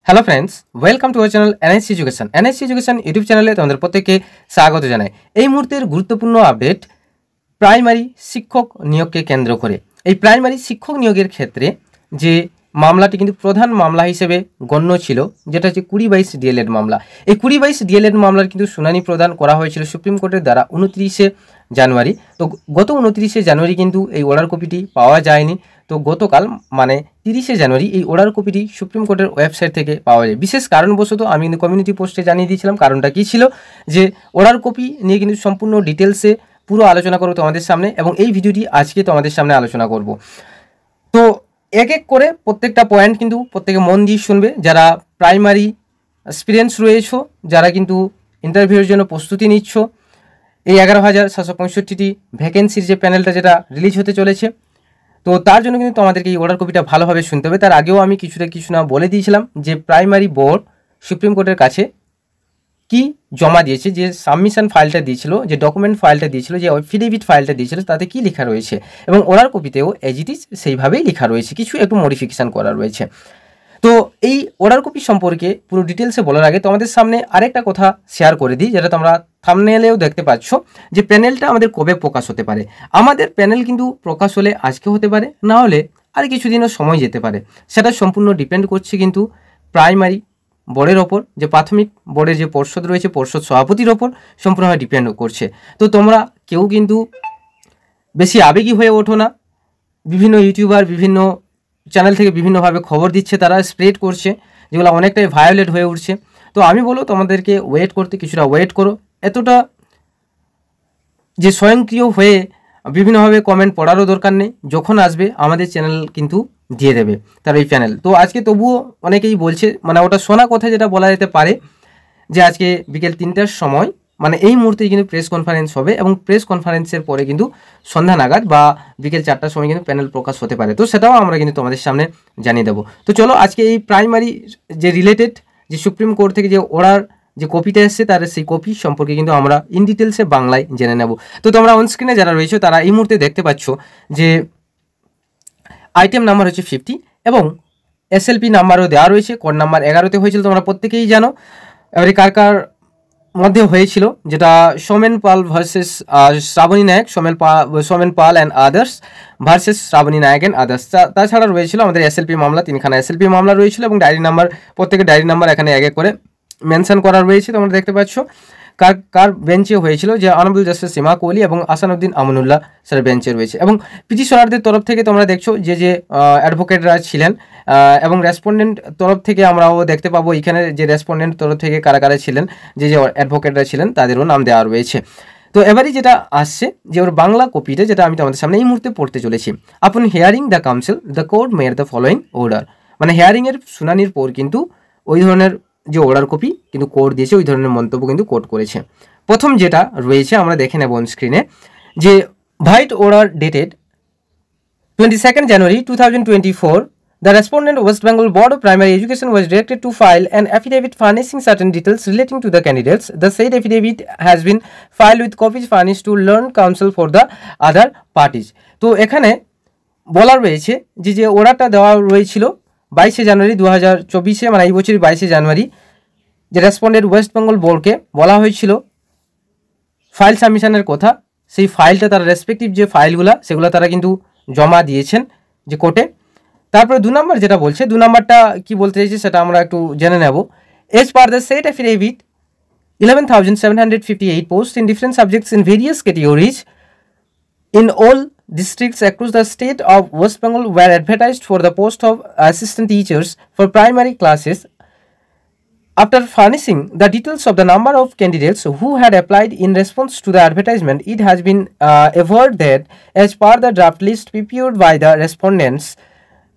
Hello friends, welcome to our channel NSC education. NSC education YouTube চ্যানেলে তোমাদের প্রত্যেককে স্বাগত জানাই। এই মুহূর্তের গুরুত্বপূর্ণ আপডেট প্রাইমারি শিক্ষক নিয়োগকে কেন্দ্র করে। এই প্রাইমারি শিক্ষক নিয়োগের ক্ষেত্রে যে মামলাটি কিন্তু প্রধান মামলা হিসেবে গণ্য ছিল, যেটা হচ্ছে 2022 ডিএলএড মামলা। এই 2022 ডিএলএড মামলার কিন্তু শুনানি প্রদান করা হয়েছিল সুপ্রিম কোর্টের দ্বারা 29শে জানুয়ারি। তো গত 29শে জানুয়ারি কিন্তু এই অর্ডার কপিটি পাওয়া যায়নি। তো গতকাল মানে 30শে জানুয়ারি এই অর্ডার কপিটি সুপ্রিম কোর্টের ওয়েবসাইট থেকে পাওয়া যায়। বিশেষ কারণবশত আমি কিন্তু কমিউনিটি পোস্টে জানিয়ে দিয়েছিলাম কারণটা কী ছিল, যে অর্ডার কপি নিয়ে কিন্তু সম্পূর্ণ ডিটেলসে পুরো আলোচনা করবো তোমাদের সামনে, এবং এই ভিডিওটি আজকে তোমাদের সামনে আলোচনা করব। তো এক এক করে প্রত্যেকটা পয়েন্ট কিন্তু প্রত্যেকে মন দিয়ে শুনবে। যারা প্রাইমারি এক্সপিরিয়েন্স রয়েছে, যারা কিন্তু ইন্টারভিউর জন্য প্রস্তুতি নিচ্ছ, এই 11,765টি ভ্যাকেন্সির যে প্যানেলটা যেটা রিলিজ হতে চলেছে, তো তার জন্য কিন্তু তোমাদেরকে এই অর্ডার কপিটা ভালোভাবে শুনতে হবে। তার আগেও আমি কিছু না বলে দিয়েছিলাম যে প্রাইমারি বোর্ড সুপ্রিম কোর্টের কাছে কি জমা দিয়েছে, যে সাবমিশন ফাইলটা দিয়েছিল, যে ডকুমেন্ট ফাইলটা দিয়েছিল, যে এফিডেভিট ফাইলটা দিয়েছিল, তাতে কি লেখা রয়েছে, এবং অর্ডার কপিতেও এজ ইট ইজ সেইভাবেই লেখা রয়েছে, কিছু একটু মডিফিকেশান করা রয়েছে। তো এই অর্ডার কপি সম্পর্কে পুরো ডিটেলসে বলার আগে তোমাদের সামনে আরেকটা কথা শেয়ার করে দিই, যেটা তোমরা থাম্বনেলেও দেখতে পাচ্ছ, যে প্যানেলটা আমাদের কবে প্রকাশ হতে পারে। আমাদের প্যানেল কিন্তু প্রকাশ হলে আজকে হতে পারে, না হলে আর কিছুদিনও সময় যেতে পারে। সেটা সম্পূর্ণ ডিপেন্ড করছে কিন্তু প্রাইমারি বোর্ডের ওপর, যে প্রাথমিক বোর্ডের যে পর্ষদ রয়েছে, পর্ষদ সভাপতির ওপর সম্পূর্ণভাবে ডিপেন্ড করছে। তো তোমরা কেউ কিন্তু বেশি আবেগী হয়ে ওঠো না। বিভিন্ন ইউটিউবার বিভিন্ন চ্যানেল থেকে বিভিন্নভাবে খবর দিচ্ছে, তারা স্প্রেড করছে, যেগুলো অনেকটাই ভায়োলেট হয়ে উঠছে। তো আমি বলবো তোমাদেরকে ওয়েট করতে, কিছুটা ওয়েট করো। এতটা যে স্বয়ংক্রিয় হয়ে বিভিন্নভাবে কমেন্ট পড়ারও দরকার নেই, যখন আসবে আমাদের চ্যানেল কিন্তু দিয়ে দেবে তার এই প্যানেল। তো আজকে তবুও অনেকেই বলছে, মানে ওটা শোনা কথা যেটা বলা যেতে পারে, যে আজকে বিকেল 3টার সময় মানে এই মুহূর্তে কিন্তু প্রেস কনফারেন্স হবে, এবং প্রেস কনফারেন্সের পরে কিন্তু সন্ধ্যা নাগাদ বা বিকেল 4টার সময় কিন্তু প্যানেল প্রকাশ হতে পারে। তো সেটাও আমরা কিন্তু তোমাদের সামনে জানিয়ে দেবো। তো চলো আজকে এই প্রাইমারি যে রিলেটেড যে সুপ্রিম কোর্ট থেকে যে অর্ডার যে কপিটা এসছে, তার সেই কপি সম্পর্কে কিন্তু আমরা ইন ডিটেলসে বাংলায় জেনে নেব। তো তোমরা অনস্ক্রিনে যারা রয়েছে তারা এই মুহূর্তে দেখতে পাচ্ছ যে আইটেম নাম্বার হচ্ছে 50, এবং এসএলপি নাম্বারও দেওয়া রয়েছে। কোড নাম্বার 11তে হয়েছিল, তোমরা প্রত্যেকেই জানো। এবারে কার কার মধ্যে হয়েছিল, যেটা Somen Pal versus Srabani Nayak, Somen Pal and others versus Srabani Nayak and others. তাছাড়া রয়েছিল আমাদের এসএলপি মামলা, 3খানা এসএলপি মামলা রয়েছিল, এবং ডায়েরি নাম্বার, প্রত্যেকের ডায়েরি নাম্বার এখানে এক এক করে মেনশন করা রয়েছে। তোমরা দেখতে পাচ্ছ কার বেঞ্চে হয়েছিল, যে অনারেবল জাস্টিস সীমা কোহলি এবং আসানুদ্দিন আমনুল্লাহ স্যার বেঞ্চে রয়েছে। এবং পিটিশনারদের তরফ থেকে তোমরা দেখছো যে অ্যাডভোকেটরা ছিলেন, এবং রেসপন্ডেন্ট তরফ থেকে আমরাও দেখতে পাবো এখানে যে রেসপন্ডেন্ট তরফ থেকে কারা কারা ছিলেন, যে অ্যাডভোকেটরা ছিলেন, তাদেরও নাম দেওয়া রয়েছে। তো এবারই যেটা আসছে, যে ওর বাংলা কপিটা যেটা আমি তোমাদের সামনে এই মুহূর্তে পড়তে চলেছি। আপন hearing the council the court made the following order. মানে হিয়ারিংয়ের শুনানির পর কিন্তু ওই ধরনের যে অর্ডার কপি কিন্তু কোর্ট দিয়েছে, ওই ধরনের মন্তব্য কিন্তু কোর্ট করেছে। প্রথম যেটা রয়েছে আমরা দেখে নেব অন স্ক্রিনে, যে white order dated 22nd January 2024, the respondent West Bengal Board of Primary Education was directed to file an affidavit furnishing certain details relating to the candidates. The said affidavit has been filed with copies furnished to learned counsel for the other parties. তো এখানে বলা রয়েছে যে অর্ডারটা দেওয়া রয়েছিল 22শে জানুয়ারি 2024, মানে এই বছরই 22শে জানুয়ারি, যে রেসপন্ডেন্ট ওয়েস্ট বেঙ্গল বোর্ডকে বলা হয়েছিল ফাইল সাবমিশনের কথা। সেই ফাইলটা তারা রেসপেক্টিভ যে ফাইলগুলো সেগুলো তারা কিন্তু জমা দিয়েছেন যে কোর্টে। তারপরে 2 নম্বর যেটা বলছে, 2 নম্বরটা কি বলতে চাইছে সেটা আমরা একটু জেনে নেব। As per the said affidavit 11,758 posts in different subjects in various categories in all districts across the state of West Bengal were advertised for the post of assistant teachers for primary classes. After furnishing the details of the number of candidates who had applied in response to the advertisement, it has been averred that as per the draft list prepared by the respondents,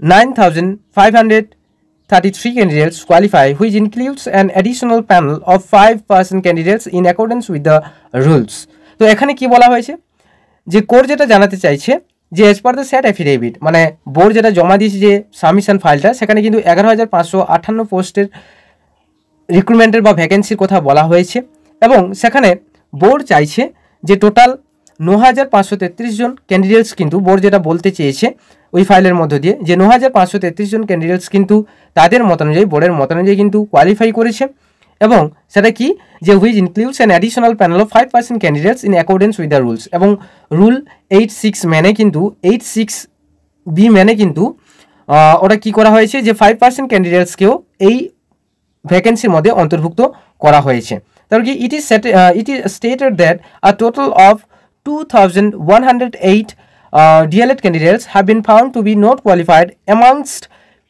9,533 candidates qualify, which includes an additional panel of 5% candidates in accordance with the rules. তো এখানে কি বলা হয়েছে, যে court যেটা জানাতে চাইছে, যে as per the said affidavit, মানে বোর্ড যেটা জমা দিয়েছে যে সাবমিশন ফাইলটা, সেখানে কিন্তু 11,558 পোস্টের রিক্রুটমেন্টের বা ভ্যাকেন্সির কথা বলা হয়েছে, এবং সেখানে বোর্ড চাইছে যে টোটাল 9,533 জন ক্যান্ডিডেটস কিন্তু বোর্ড যেটা বলতে চেয়েছে ওই ফাইলের মধ্য দিয়ে যে 9,533 জন ক্যান্ডিডেটস কিন্তু তাদের মতানুযায়ী বোর্ডের মতানুযায়ী কিন্তু কোয়ালিফাই করেছে এবং সেটা কি যে which includes an additional panel of 5% candidates in accordance with the rules এবং রুল 86 মেনে কিন্তু 86B মেনে কিন্তু ওটা কি করা হয়েছে যে 5% ক্যান্ডিডেটসকেও এই ভ্যাকেন্সির মধ্যে অন্তর্ভুক্ত করা হয়েছে। তারপর কি it is stated that a total of 2,108 DLED candidates have been found to be not qualified amongst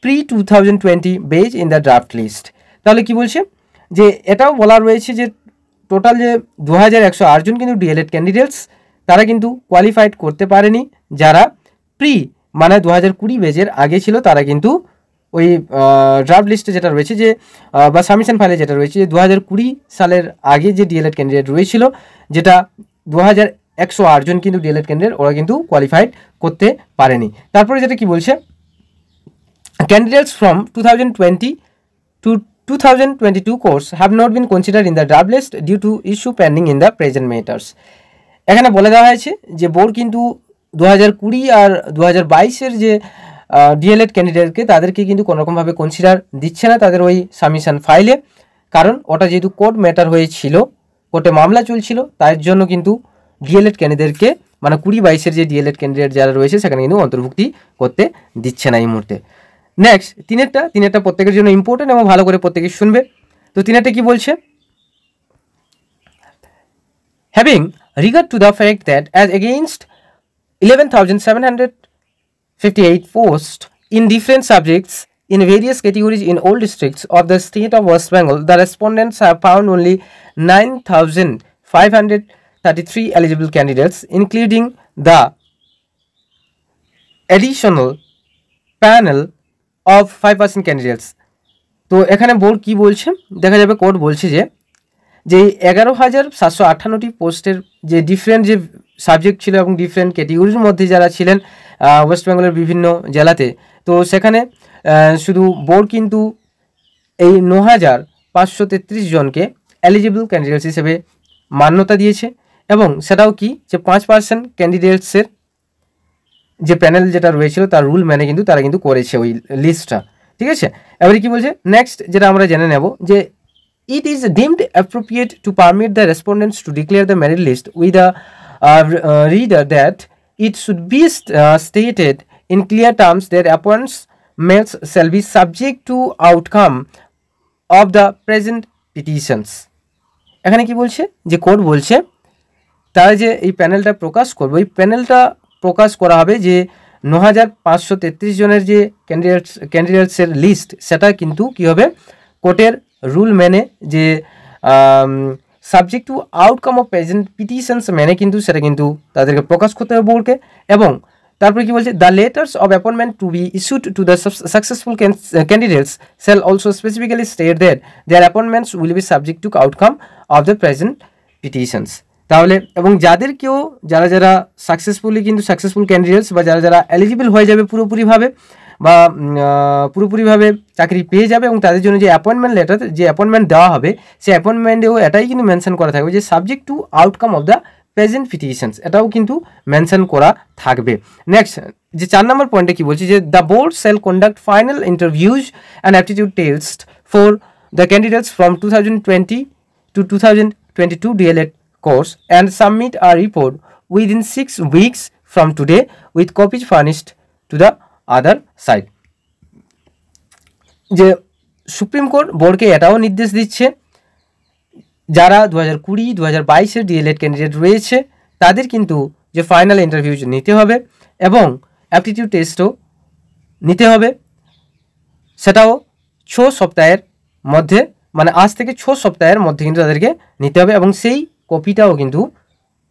pre-2020 based in the draft list। তাহলে কি বলছে যে এটাও বলা রয়েছে যে টোটাল যে 2,108 জন কিন্তু DLED ক্যান্ডিডেটস তারা কিন্তু কোয়ালিফাইড করতে পারেনি, যারা প্রি মানে 2020 বেজের আগে ছিল তারা কিন্তু ওই ড্রাফট লিস্টে যেটা রয়েছে যে বা সাবমিশন ফাইলে যেটা রয়েছে যে 2020 সালের আগে যে DLED ক্যান্ডিডেট রয়েছিল যেটা 2,108 জন কিন্তু DLED ক্যান্ডিডেট ওরা কিন্তু কোয়ালিফাইড করতে পারেনি। তারপরে যেটা কি বলছে candidates from 2020 to 2022 course have not been considered in the draft list due to issue pending in the present matters। এখানে বলে দেওয়া হয়েছে যে বোর্ড কিন্তু 2020 আর 2022-এর যে DLED ক্যান্ডিডেটকে তাদেরকে কিন্তু কোনোরকমভাবে কনসিডার দিচ্ছে না তাদের ওই সাবমিশন ফাইলে, কারণ ওটা যেহেতু কোর্ট ম্যাটার হয়েছিল, কোর্টে মামলা চলছিল, তার জন্য কিন্তু DLED ক্যান্ডিডেটকে মানে 2022-এর যে DLED ক্যান্ডিডেট যারা রয়েছে সেখানে কিন্তু অন্তর্ভুক্তি করতে দিচ্ছে না এই মুহূর্তে। নেক্সট তিনেরটা প্রত্যেকের জন্য ইম্পর্টেন্ট এবং ভালো করে প্রত্যেকে শুনবে। তো তিনেরটা কি বলছে, having regard to the fact that as against 11,758 posts in different subjects in various categories in all districts of the state of West Bengal, the respondents have found only 9,533 eligible candidates, including the additional panel of 5% candidates। তো এখানে board কি বলছে দেখা যাবে, court বলছে যে 11,758টি পোস্টের যে ডিফারেন্ট যে সাবজেক্ট ছিল এবং ডিফারেন্ট ক্যাটেগরির মধ্যে যারা ছিলেন ওয়েস্ট বেঙ্গলের বিভিন্ন জেলাতে, তো সেখানে শুধু বোর্ড কিন্তু এই 9,533 জনকে এলিজিবল ক্যান্ডিডেটস হিসেবে মান্যতা দিয়েছে এবং সেটাও কি যে 5% ক্যান্ডিডেটসের যে প্যানেল যেটা রয়েছিল তার রুল মেনে কিন্তু তারা কিন্তু করেছে ওই লিস্টটা, ঠিক আছে। এবারে কি বলছে নেক্সট যেটা আমরা জেনে নেব যে it is deemed appropriate to permit the respondents to declare the merit list with a reader that it should be stated in clear terms that appointments shall be subject to outcome of the present petitions। এখানে কি বলছে যে court বলছে তারা যে এই প্যানেলটা প্রকাশ করবে ওই প্যানেলটা প্রকাশ করা হবে যে 9,533 জনের যে ক্যান্ডিডেটসের লিস্ট সেটা কিন্তু কী হবে কোর্টের রুল মেনে যে subject to outcome of present petitions মেনে কিন্তু সেটা কিন্তু তাদেরকে প্রকাশ করতে হবে বোর্ডকে। এবং তারপরে কি বলছে the letters of appointment to be issued to the successful candidates shall also specifically state that their appointments will be subject to outcome of the present petitions. তাহলে এবং যাদেরকেও যারা সাকসেসফুল ক্যান্ডিডেটস বা যারা এলিজিবল হয়ে যাবে পুরোপুরিভাবে চাকরি পেয়ে যাবে এবং তাদের জন্য যে অ্যাপয়েন্টমেন্ট লেটার যে অ্যাপয়েন্টমেন্ট দেওয়া হবে সেই অ্যাপয়েন্টমেন্টেও এটাই কিন্তু মেনশন করা থাকবে যে subject to outcome of the present petitions, এটাও কিন্তু মেনশন করা থাকবে। নেক্সট যে 4 নম্বর পয়েন্টে কি বলছে যে the board shall conduct final interviews and aptitude test for the candidates from 2020 to 2022 DLED course and submit a report within 6 weeks from today with copies furnished to the other side। যে supreme court বোর্ডকে এটাও নির্দেশ দিচ্ছে যারা 2020-2022-এর DLED candidate রয়েছে তাদের কিন্তু যে ফাইনাল ইন্টারভিউ নিতে হবে এবং অ্যাপটিটিউড টেস্টও নিতে হবে, সেটাও 6 সপ্তাহের মধ্যে মানে আজ থেকে 6 সপ্তাহের মধ্যে কিন্তু তাদেরকে নিতে হবে এবং সেই কপিটাও কিন্তু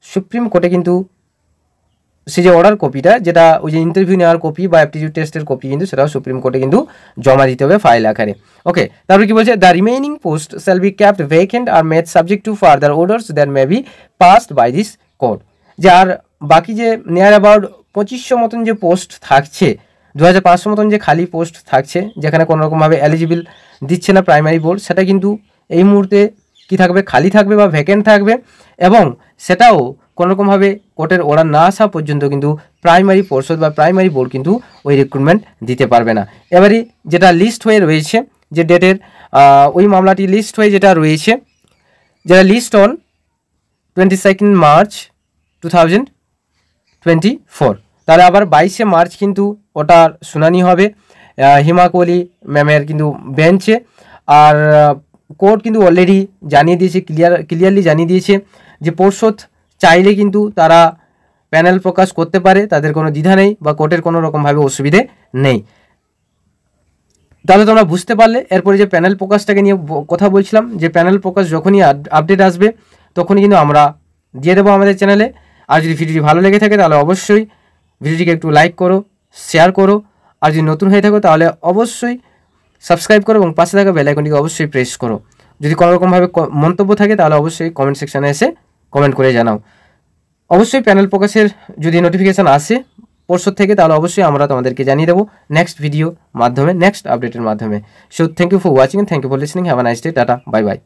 সুপ্রিম কোর্টে কিন্তু সেই যে অর্ডার কপিটা যেটা ওই যে ইন্টারভিউ নেওয়ার কপি বা অ্যাপটিটিউড টেস্টের কপি কিন্তু সেটাও সুপ্রিম কোর্টে কিন্তু জমা দিতে হবে ফাইল আকারে। ওকে, তারপরে কি বলছে the remaining post shall be kept vacant or made subject to further orders that may be passed by this court. যে আর বাকি যে নিয়ার অ্যাবাউট 2500 মতন যে পোস্ট থাকছে, 2500 মতন যে খালি পোস্ট থাকছে যেখানে কোনোরকমভাবে এলিজিবল দিচ্ছে না প্রাইমারি বোর্ড, সেটা কিন্তু এই মুহূর্তে কি থাকবে খালি থাকবে বা ভ্যাকেন্ট থাকবে এবং সেটাও কোনোরকমভাবে কোর্টের অর্ডার না আসা পর্যন্ত কিন্তু প্রাইমারি পর্ষদ বা প্রাইমারি বোর্ড কিন্তু ওই রিক্রুটমেন্ট দিতে পারবে না। এবারে যেটা লিস্ট হয়ে রয়েছে যে ডেটের ওই মামলাটি লিস্ট হয়ে যেটা রয়েছে, যেটা লিস্ট অন 22 মার্চ 2024, তাহলে আবার 22 মার্চ কিন্তু ওটার শুনানি হবে হিমা কোহলি ম্যামের কিন্তু বেঞ্চে। আর কোর্ট কিন্তু অলরেডি জানিয়ে দিয়েছে, ক্লিয়ারলি জানিয়ে দিয়েছে যে পর্ষদ চাইলে কিন্তু তারা প্যানেল প্রকাশ করতে পারে, তাদের কোনো দ্বিধা নেই বা কোর্টের কোনো রকমভাবে অসুবিধে নেই। তাহলে তোমরা বুঝতে পারলে এরপরে যে প্যানেল প্রকাশটাকে নিয়ে কথা বলছিলাম, যে প্যানেল প্রকাশ যখনই আপডেট আসবে তখনই কিন্তু আমরা দিয়ে দেবো আমাদের চ্যানেলে। আর যদি ভিডিওটি ভালো লেগে থাকে তাহলে অবশ্যই ভিডিওটিকে একটু লাইক করো, শেয়ার করো, আর যদি নতুন হয়ে থাকো তাহলে অবশ্যই সাবস্ক্রাইব করো এবং পাশে থাকা বেল আইকনটিকে অবশ্যই প্রেস করো। যদি কোনো রকমভাবে মন্তব্য থাকে তাহলে অবশ্যই কমেন্ট সেকশানে এসে কমেন্ট করে জানাও। অবশ্যই প্যানেল প্রকাশের যদি নোটিফিকেশান আসে পর্ষদ থেকে তাহলে অবশ্যই আমরা তোমাদেরকে জানিয়ে দেবো নেক্সট ভিডিও মাধ্যমে, নেক্সট আপডেটের মাধ্যমে। So thank you for watching, thank you for listening, have a nice day, tata, bye by.